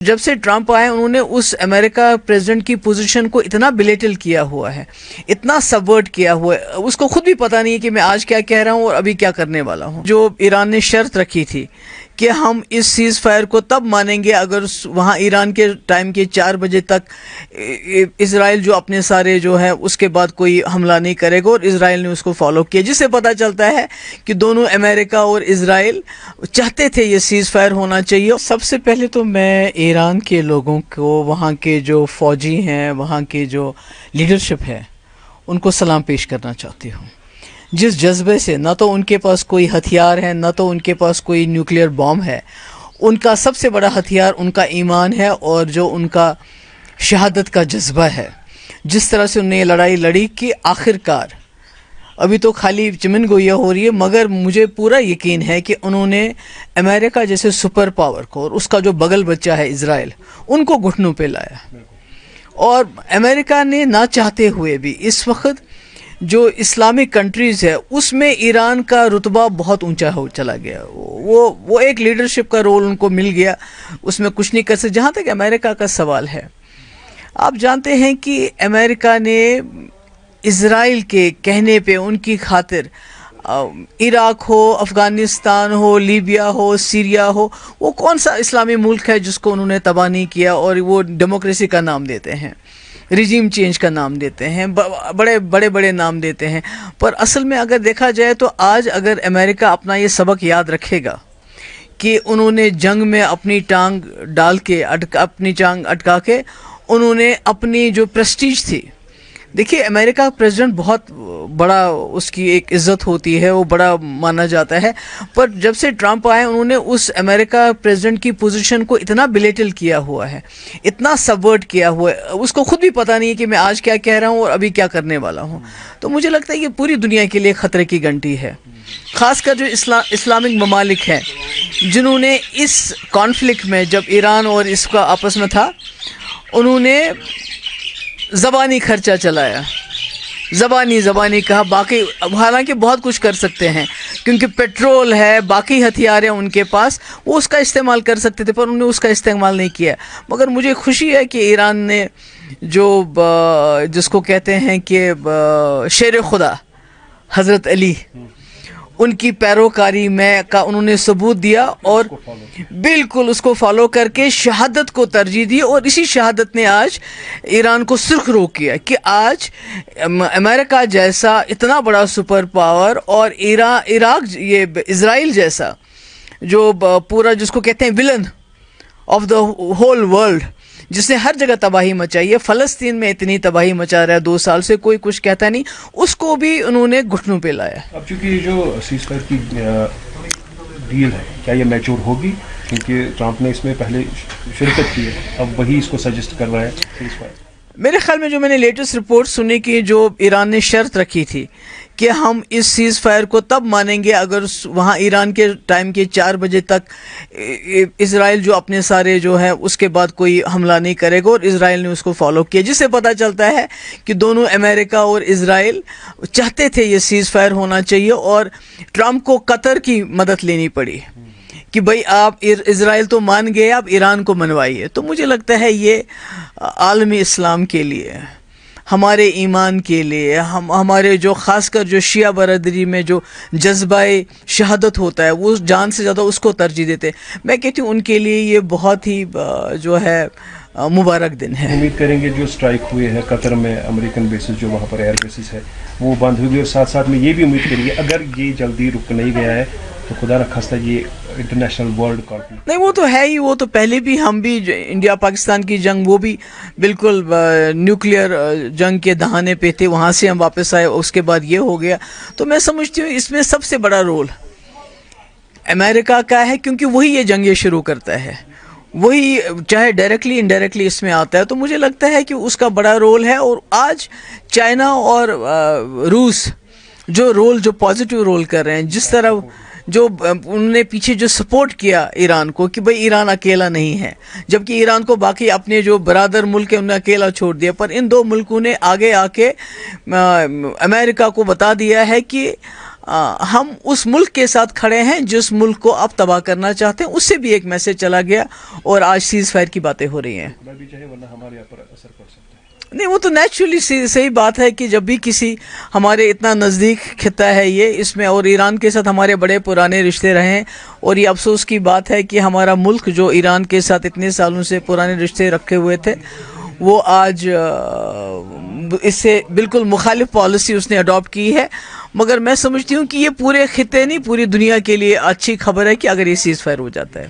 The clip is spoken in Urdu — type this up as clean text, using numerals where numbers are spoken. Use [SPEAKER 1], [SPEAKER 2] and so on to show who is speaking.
[SPEAKER 1] جب سے ٹرمپ آئے انہوں نے اس امریکہ پریزیڈنٹ کی پوزیشن کو اتنا بلیٹل کیا ہوا ہے، اتنا سبورٹ کیا ہوا ہے، اس کو خود بھی پتہ نہیں ہے کہ میں آج کیا کہہ رہا ہوں اور ابھی کیا کرنے والا ہوں۔ جو ایران نے شرط رکھی تھی کہ ہم اس سیز فائر کو تب مانیں گے اگر وہاں ایران کے ٹائم کے 4 بجے تک اسرائیل جو اپنے سارے جو ہے اس کے بعد کوئی حملہ نہیں کرے گا، اور اسرائیل نے اس کو فالو کیا، جس سے پتہ چلتا ہے کہ دونوں امریکہ اور اسرائیل چاہتے تھے یہ سیز فائر ہونا چاہیے۔ سب سے پہلے تو میں ایران کے لوگوں کو، وہاں کے جو فوجی ہیں، وہاں کے جو لیڈرشپ ہے، ان کو سلام پیش کرنا چاہتی ہوں۔ جس جذبے سے، نہ تو ان کے پاس کوئی ہتھیار ہے، نہ تو ان کے پاس کوئی نیوکلیئر بام ہے، ان کا سب سے بڑا ہتھیار ان کا ایمان ہے اور جو ان کا شہادت کا جذبہ ہے۔ جس طرح سے انہوں نے یہ لڑائی لڑی کہ آخر کار، ابھی تو خالی چمن گویا ہو رہی ہے، مگر مجھے پورا یقین ہے کہ انہوں نے امریکہ جیسے سپر پاور کو اور اس کا جو بغل بچہ ہے اسرائیل، ان کو گھٹنوں پہ لایا۔ اور امریکہ نے نہ چاہتے ہوئے بھی اس وقت جو اسلامک کنٹریز ہے اس میں ایران کا رتبہ بہت اونچا ہو چلا گیا، وہ ایک لیڈرشپ کا رول ان کو مل گیا، اس میں کچھ نہیں کر سکتے۔ جہاں تک امریکہ کا سوال ہے، آپ جانتے ہیں کہ امریکہ نے اسرائیل کے کہنے پہ، ان کی خاطر، عراق ہو، افغانستان ہو، لیبیا ہو، سیریا ہو، وہ کون سا اسلامی ملک ہے جس کو انہوں نے تباہ نہیں کیا، اور وہ ڈیموکریسی کا نام دیتے ہیں، ریجیم چینج کا نام دیتے ہیں، بڑے نام دیتے ہیں، پر اصل میں اگر دیکھا جائے تو آج اگر امریکہ اپنا یہ سبق یاد رکھے گا کہ انہوں نے جنگ میں اپنی ٹانگ ڈال کے، اپنی ٹانگ اٹکا کے، انہوں نے اپنی جو پریسٹیج تھی، دیکھیے امریکہ کا پریزیڈنٹ بہت بڑا، اس کی ایک عزت ہوتی ہے، وہ بڑا مانا جاتا ہے، پر جب سے ٹرمپ آئے انہوں نے اس امریکہ پریزیڈنٹ کی پوزیشن کو اتنا بلیٹل کیا ہوا ہے، اتنا سبورٹ کیا ہوا ہے، اس کو خود بھی پتہ نہیں ہے کہ میں آج کیا کہہ رہا ہوں اور ابھی کیا کرنے والا ہوں۔ تو مجھے لگتا ہے یہ پوری دنیا کے لیے خطرے کی گھنٹی ہے، خاص کر جو اسلامک ممالک ہیں جنہوں نے اس کانفلکٹ میں، جب ایران اور اس کا آپس میں تھا، انہوں نے زبانی خرچہ چلایا، زبانی کہا، باقی حالانکہ بہت کچھ کر سکتے ہیں کیونکہ پیٹرول ہے، باقی ہتھیار ہیں ان کے پاس، وہ اس کا استعمال کر سکتے تھے، پر انہوں نے اس کا استعمال نہیں کیا۔ مگر مجھے خوشی ہے کہ ایران نے جو جس کو کہتے ہیں کہ شیر خدا حضرت علی، ان کی پیروکاری میں کا انہوں نے ثبوت دیا، اور بالکل اس کو فالو کر کے شہادت کو ترجیح دی، اور اسی شہادت نے آج ایران کو سرخ رو کیا کہ آج امریکہ جیسا اتنا بڑا سپر پاور اور عراق، یہ اسرائیل جیسا جو پورا جس کو کہتے ہیں ولن آف دا ہول ورلڈ، جس نے ہر جگہ تباہی مچائی ہے، فلسطین میں اتنی تباہی مچا رہا ہے 2 سال سے، کوئی کچھ کہتا نہیں، اس کو بھی انہوں نے گھٹنوں پہ لایا۔
[SPEAKER 2] اب چونکہ یہ جو سیز فائر کی ڈیل ہے، کیا یہ میچور ہوگی؟ کیونکہ ٹرمپ نے اس میں پہلے شرکت کی ہے، اب وہی اس کو سجسٹ کر رہا ہے سیز فائر۔
[SPEAKER 1] میرے خیال میں جو میں نے لیٹسٹ رپورٹ سنی کہ جو ایران نے شرط رکھی تھی کہ ہم اس سیز فائر کو تب مانیں گے اگر وہاں ایران کے ٹائم کے 4 بجے تک اسرائیل جو اپنے سارے جو ہے اس کے بعد کوئی حملہ نہیں کرے گا، اور اسرائیل نے اس کو فالو کیا، جس سے پتہ چلتا ہے کہ دونوں امریکہ اور اسرائیل چاہتے تھے یہ سیز فائر ہونا چاہیے، اور ٹرمپ کو قطر کی مدد لینی پڑی کہ بھئی آپ اسرائیل تو مان گئے، آپ ایران کو منوائیے۔ تو مجھے لگتا ہے یہ عالمی اسلام کے لیے، ہمارے ایمان کے لیے، ہمارے جو خاص کر جو شیعہ برادری میں جو جذبہ شہادت ہوتا ہے، وہ جان سے زیادہ اس کو ترجیح دیتے، میں کہتی ہوں ان کے لیے یہ بہت ہی جو ہے مبارک دن ہے۔
[SPEAKER 2] امید کریں گے جو اسٹرائک ہوئے ہیں قطر میں، امریکن بیسز جو وہاں پر ایئر بیسز ہے وہ بند ہوگی، اور ساتھ ساتھ میں یہ بھی امید کریں گے اگر یہ جلدی رک نہیں گیا ہے تو خدا نخواستہ یہ انٹرنیشنل ورلڈ کانفلکٹ۔
[SPEAKER 1] نہیں، وہ تو ہے ہی، وہ تو پہلے بھی ہم بھی انڈیا پاکستان کی جنگ، وہ بھی بالکل نیوکلیئر جنگ کے دہانے پہ تھے، وہاں سے ہم واپس آئے، اس کے بعد یہ ہو گیا۔ تو میں سمجھتی ہوں اس میں سب سے بڑا رول امریکہ کا ہے، کیونکہ وہی یہ جنگیں شروع کرتا ہے، وہی چاہے ڈائریکٹلی انڈائریکٹلی اس میں آتا ہے۔ تو مجھے لگتا ہے کہ اس کا بڑا رول ہے، اور آج چائنا اور روس جو پازیٹیو رول کر رہے ہیں، جس طرح جو انہوں نے پیچھے جو سپورٹ کیا ایران کو کہ بھئی ایران اکیلا نہیں ہے، جبکہ ایران کو باقی اپنے جو برادر ملک ہیں انہیں اکیلا چھوڑ دیا، پر ان 2 ملکوں نے آگے آ کے امریکہ کو بتا دیا ہے کہ ہم اس ملک کے ساتھ کھڑے ہیں جس ملک کو آپ تباہ کرنا چاہتے ہیں. اس سے بھی ایک میسج چلا گیا اور آج سیز فائر کی باتیں ہو رہی ہیں.
[SPEAKER 2] خدا بھی چاہے ورنہ ہمارے یہاں پر اثر پڑ سکتا ہے.
[SPEAKER 1] نہیں وہ تو نیچرلی صحیح بات ہے کہ جب بھی کسی ہمارے اتنا نزدیک خطہ ہے یہ اس میں اور ایران کے ساتھ ہمارے بڑے پرانے رشتے رہے ہیں اور یہ افسوس کی بات ہے کہ ہمارا ملک جو ایران کے ساتھ اتنے سالوں سے پرانے رشتے رکھے ہوئے تھے وہ آج اس سے بالکل مخالف پالیسی اس نے اڈاپٹ کی ہے. مگر میں سمجھتی ہوں کہ یہ پورے خطے نہیں پوری دنیا کے لیے اچھی خبر ہے کہ اگر یہ سیز فائر ہو جاتا ہے.